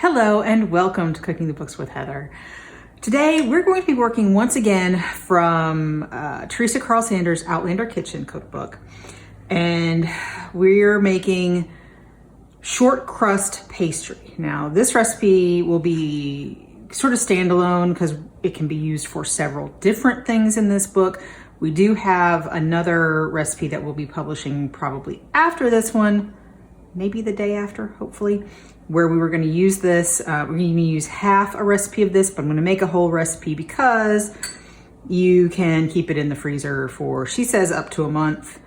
Hello and welcome to Cooking the Books with Heather. Today we're going to be working once again from Teresa Carl Sanders' Outlander Kitchen cookbook, and we're making short crust pastry. Now this recipe will be sort of standalone because it can be used for several different things in this book. We do have another recipe that we'll be publishing probably after this one, maybe the day after, hopefully, where we were going to use this. We're going to use half a recipe of this, but I'm going to make a whole recipe because you can keep it in the freezer for, she says, up to a month,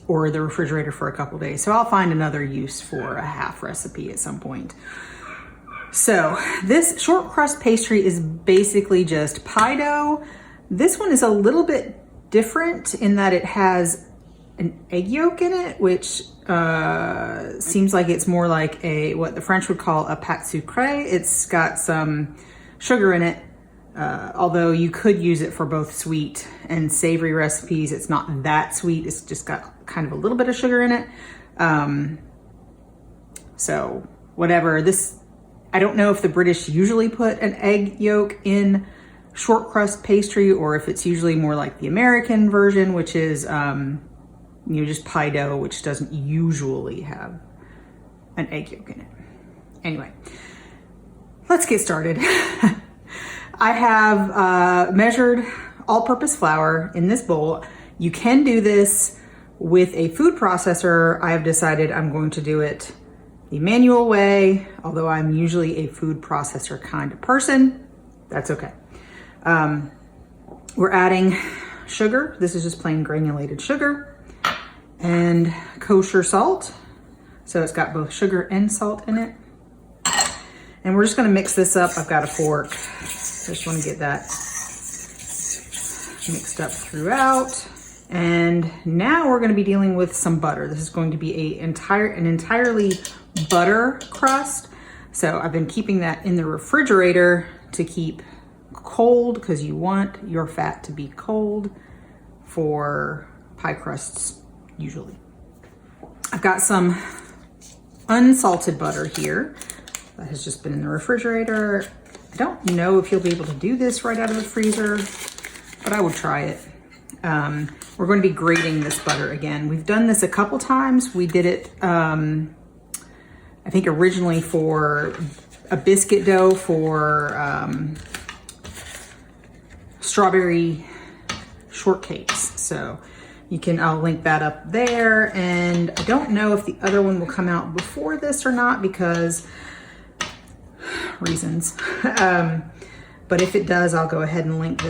or the refrigerator for a couple days. So I'll find another use for a half recipe at some point. So this short crust pastry is basically just pie dough. This one is a little bit different in that it has an egg yolk in it, which seems like it's more like what the French would call a pâte sucrée. It's got some sugar in it, although you could use it for both sweet and savory recipes. It's not that sweet. It's just got kind of a little bit of sugar in it. So whatever. I don't know if the British usually put an egg yolk in short crust pastry or if it's usually more like the American version, which is just pie dough, which doesn't usually have an egg yolk in it. Anyway, let's get started. I have measured all-purpose flour in this bowl. You can do this with a food processor. I have decided I'm going to do it the manual way, although I'm usually a food processor kind of person. That's okay. We're adding sugar. This is just plain granulated sugar. And kosher salt. So it's got both sugar and salt in it. And we're just gonna mix this up. I've got a fork. Just wanna get that mixed up throughout. And now we're gonna be dealing with some butter. This is going to be an entirely butter crust. So I've been keeping that in the refrigerator to keep cold because you want your fat to be cold for pie crusts. Usually. I've got some unsalted butter here that has just been in the refrigerator. I don't know if you'll be able to do this right out of the freezer, but I would try it. We're going to be grating this butter again. We've done this a couple times. We did it, I think originally for a biscuit dough for strawberry shortcakes. So I'll link that up there. And I don't know if the other one will come out before this or not because reasons. But if it does, I'll go ahead and link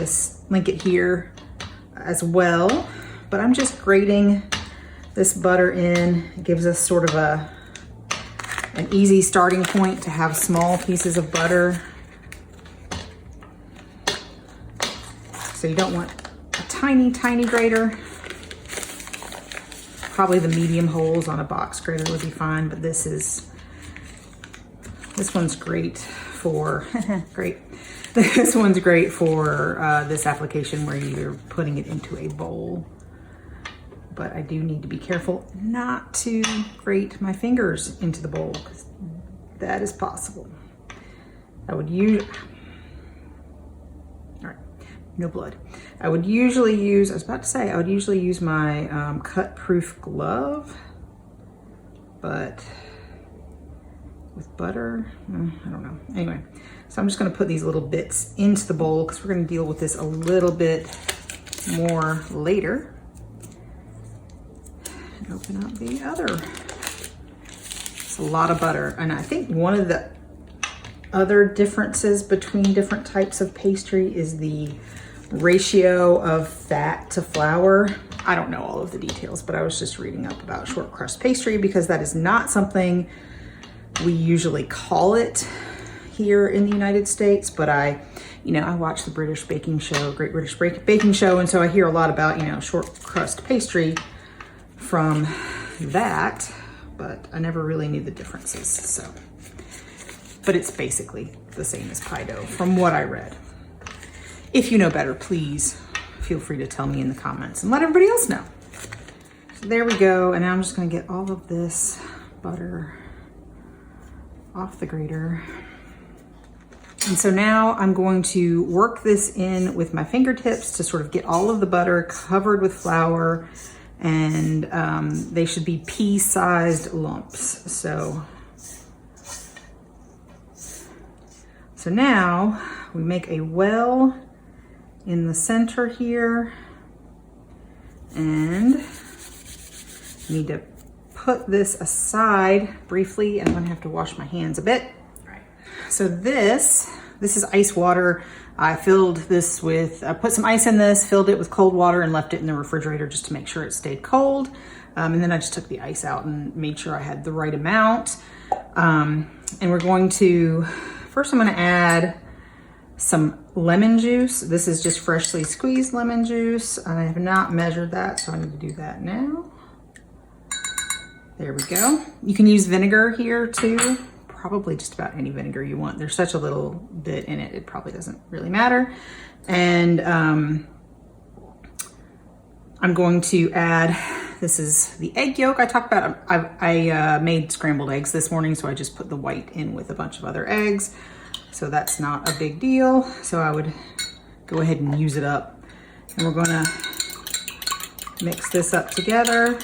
it here as well. But I'm just grating this butter in. It gives us sort of an easy starting point to have small pieces of butter. So you don't want a tiny, tiny grater. Probably the medium holes on a box grater would be fine, but this one's great for, This one's great for this application where you're putting it into a bowl. But I do need to be careful not to grate my fingers into the bowl because that is possible. No blood. I would usually use my cut-proof glove, but with butter, I don't know. Anyway, so I'm just gonna put these little bits into the bowl because we're gonna deal with this a little bit more later. And open up the other. It's a lot of butter. And I think one of the other differences between different types of pastry is the ratio of fat to flour. I don't know all of the details, but I was just reading up about short crust pastry because that is not something we usually call it here in the United States. But I watch the British baking show, Great British Baking Show, and so I hear a lot about, short crust pastry from that, but I never really knew the differences. So, but it's basically the same as pie dough from what I read. If you know better, please feel free to tell me in the comments and let everybody else know. So there we go. And now I'm just gonna get all of this butter off the grater. And so now I'm going to work this in with my fingertips to sort of get all of the butter covered with flour, and they should be pea-sized lumps. So now we make a well in the center here, and need to put this aside briefly. I'm gonna have to wash my hands a bit. All right. So this is ice water. I filled this with, I put some ice in this, filled it with cold water, and left it in the refrigerator just to make sure it stayed cold. And then I just took the ice out and made sure I had the right amount. And we're going to, first I'm gonna add some lemon juice. This is just freshly squeezed lemon juice. I have not measured that, so I need to do that now. There we go. You can use vinegar here too. Probably just about any vinegar you want. There's such a little bit in it, it probably doesn't really matter. And I'm going to add, this is the egg yolk I talked about. I made scrambled eggs this morning, so I just put the white in with a bunch of other eggs. So that's not a big deal. So I would go ahead and use it up. And we're gonna mix this up together.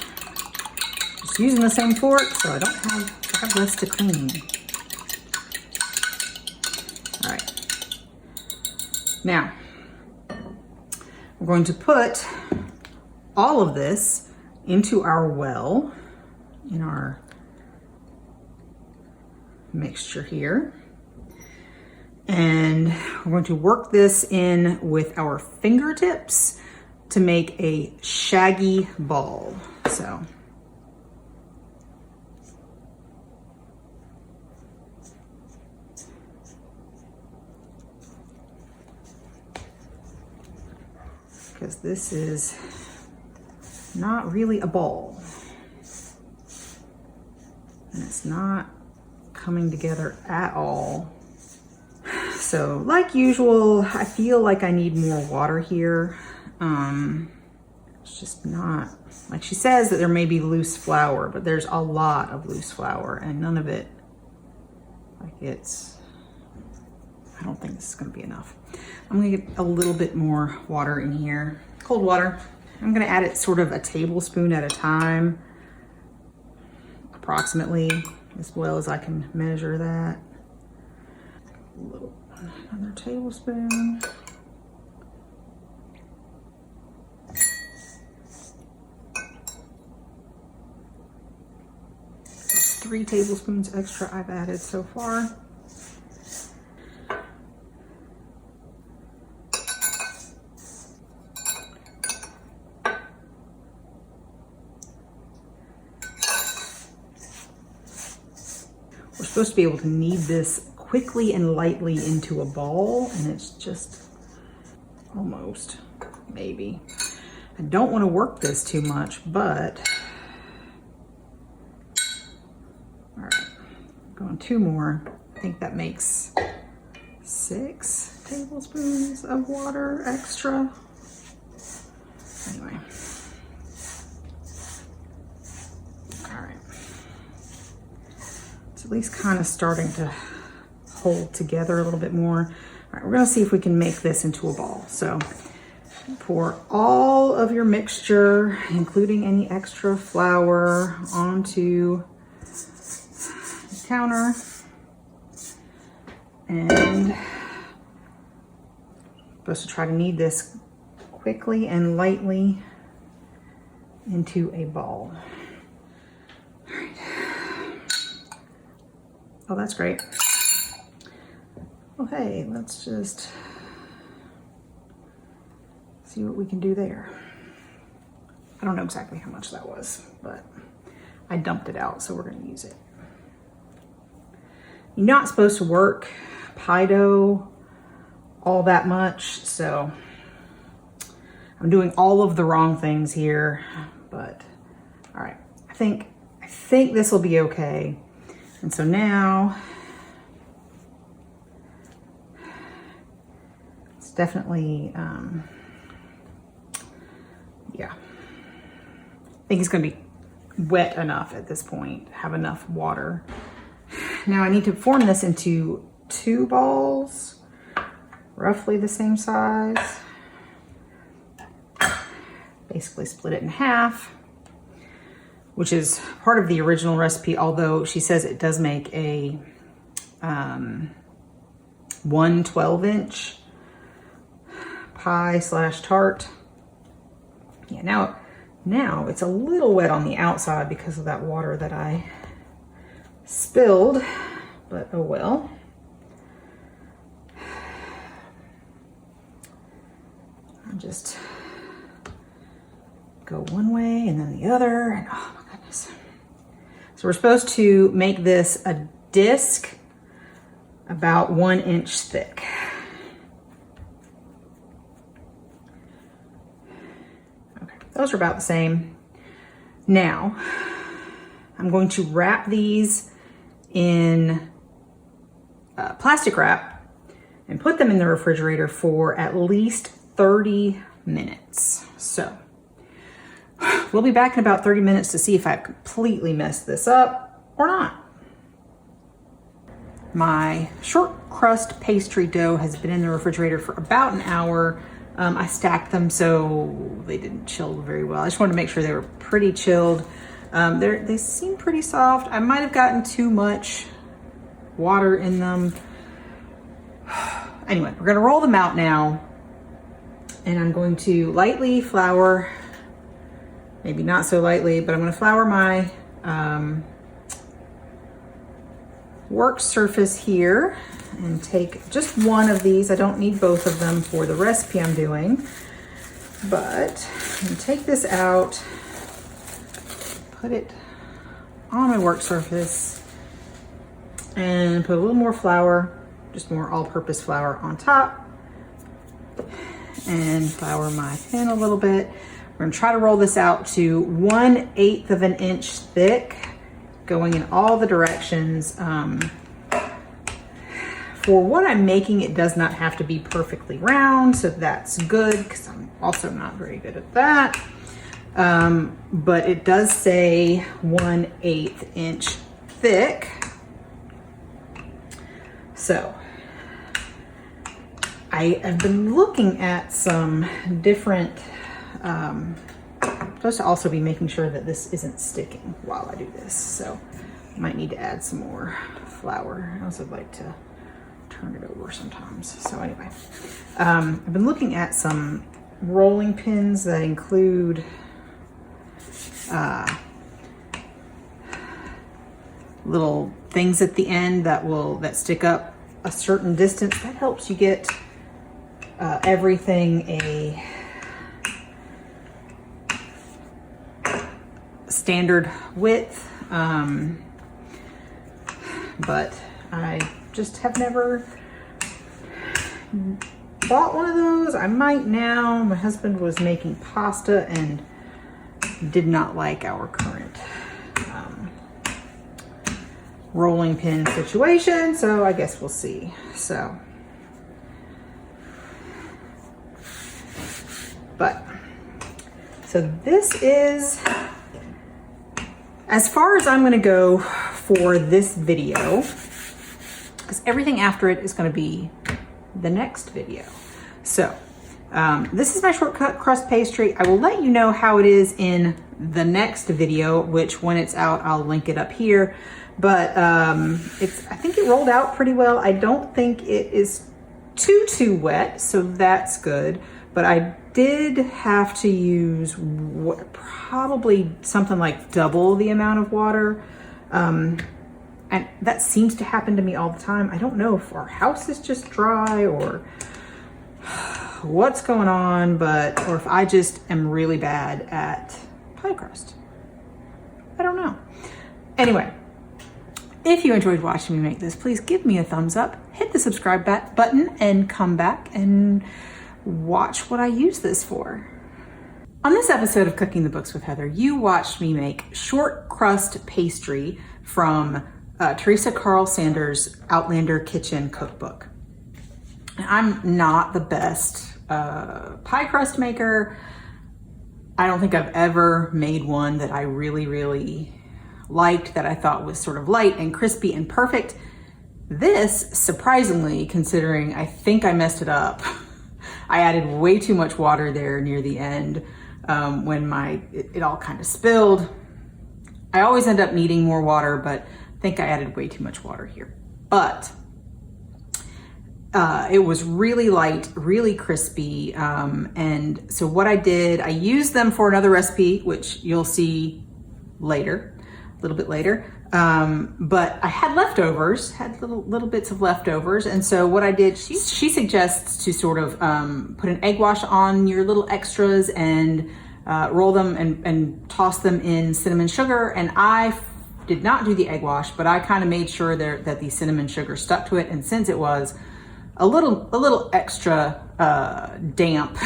Just using the same fork, so I have less to clean. All right. Now, we're going to put all of this into our well, in our mixture here. And we're going to work this in with our fingertips to make a shaggy ball. So because this is not really a ball, and it's not coming together at all. So like usual, I feel like I need more water here. It's just not, like she says that there may be loose flour, but there's a lot of loose flour and none of it, like I don't think this is gonna be enough. I'm gonna get a little bit more water in here, cold water. I'm gonna add it sort of a tablespoon at a time, approximately, as well as I can measure that. Another tablespoon. That's 3 tablespoons extra I've added so far. We're supposed to be able to knead this quickly and lightly into a ball, and it's just almost, maybe. I don't want to work this too much, but all right, going 2 more. I think that makes 6 tablespoons of water extra. Anyway. All right. It's at least kind of starting to hold together a little bit more. All right, we're gonna see if we can make this into a ball. So pour all of your mixture, including any extra flour, onto the counter. And supposed to try to knead this quickly and lightly into a ball. All right. Oh, that's great. Okay, let's just see what we can do there. I don't know exactly how much that was, but I dumped it out, so we're gonna use it. You're not supposed to work pie dough all that much, so I'm doing all of the wrong things here, but all right, I think this will be okay. And so now it's definitely, yeah, I think it's gonna be wet enough at this point, have enough water Now I need to form this into 2 balls, roughly the same size. Basically split it in half, which is part of the original recipe, although she says it does make a 1 12-inch pie/tart. Yeah, now it's a little wet on the outside because of that water that I spilled, but oh well. I'll just go one way and then the other, and oh my goodness. So we're supposed to make this a disc about 1 inch thick. Okay, those are about the same. Now, I'm going to wrap these in plastic wrap and put them in the refrigerator for at least 30 minutes. So we'll be back in about 30 minutes to see if I've completely messed this up or not. My short crust pastry dough has been in the refrigerator for about an hour. I stacked them so they didn't chill very well. I just wanted to make sure they were pretty chilled. They seem pretty soft. I might have gotten too much water in them. Anyway, we're gonna roll them out now, and I'm going to lightly flour, maybe not so lightly, but I'm gonna flour my work surface here and take just one of these. I don't need both of them for the recipe I'm doing, but I'm gonna take this out, put it on my work surface, and put a little more flour, just more all-purpose flour on top, and flour my pan a little bit. We're gonna try to roll this out to 1/8 of an inch thick, going in all the directions. For what I'm making, it does not have to be perfectly round, so that's good, because I'm also not very good at that. But it does say 1/8 inch thick. So I have been looking at some different, I'm supposed to also be making sure that this isn't sticking while I do this. So I might need to add some more flour. I also like to turn it over sometimes. So anyway, I've been looking at some rolling pins that include little things at the end that stick up a certain distance. That helps you get everything a standard width, but I just have never bought one of those. I might now. My husband was making pasta and did not like our current rolling pin situation, so I guess we'll see. So, this is as far as I'm going to go for this video, because everything after it is going to be the next video. So this is my shortcut crust pastry. I will let you know how it is in the next video, which when it's out, I'll link it up here. But I think it rolled out pretty well. I don't think it is too wet, so that's good. But I did have to use probably something like double the amount of water. And that seems to happen to me all the time. I don't know if our house is just dry or what's going on, or if I just am really bad at pie crust. I don't know. Anyway, if you enjoyed watching me make this, please give me a thumbs up, hit the subscribe button, and come back and watch what I use this for. On this episode of Cooking the Books with Heather, you watched me make short crust pastry from Teresa Carl Sanders' Outlander Kitchen Cookbook. I'm not the best pie crust maker. I don't think I've ever made one that I really liked, that I thought was sort of light and crispy and perfect. This, surprisingly, considering I think I messed it up, I added way too much water there near the end when it all kind of spilled. I always end up needing more water, but I think I added way too much water here. But it was really light, really crispy. And so what I did, I used them for another recipe, which you'll see later, a little bit later. But I had leftovers, had little bits of leftovers. And so what I did, she suggests to sort of put an egg wash on your little extras and roll them and toss them in cinnamon sugar. And I did not do the egg wash, but I kind of made sure that the cinnamon sugar stuck to it. And since it was a little extra damp,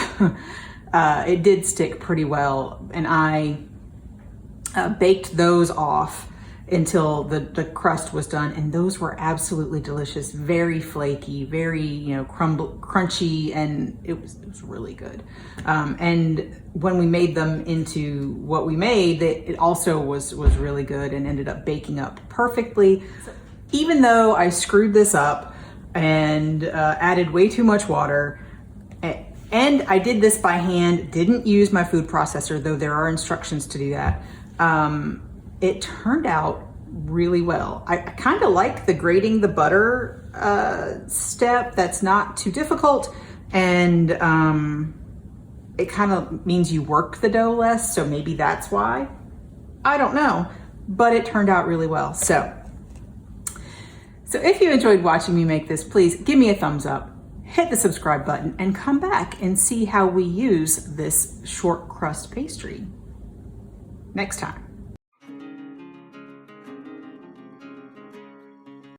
it did stick pretty well. And I baked those off until the crust was done, and those were absolutely delicious, very flaky, very, you know, crunchy, and it was really good. And when we made them into what we made, it also was really good and ended up baking up perfectly. Even though I screwed this up and added way too much water, and I did this by hand, didn't use my food processor, though there are instructions to do that. It turned out really well. I kind of like the grating the butter step. That's not too difficult, and it kind of means you work the dough less, so maybe that's why. I don't know, but it turned out really well. So if you enjoyed watching me make this, please give me a thumbs up, hit the subscribe button, and come back and see how we use this short crust pastry next time.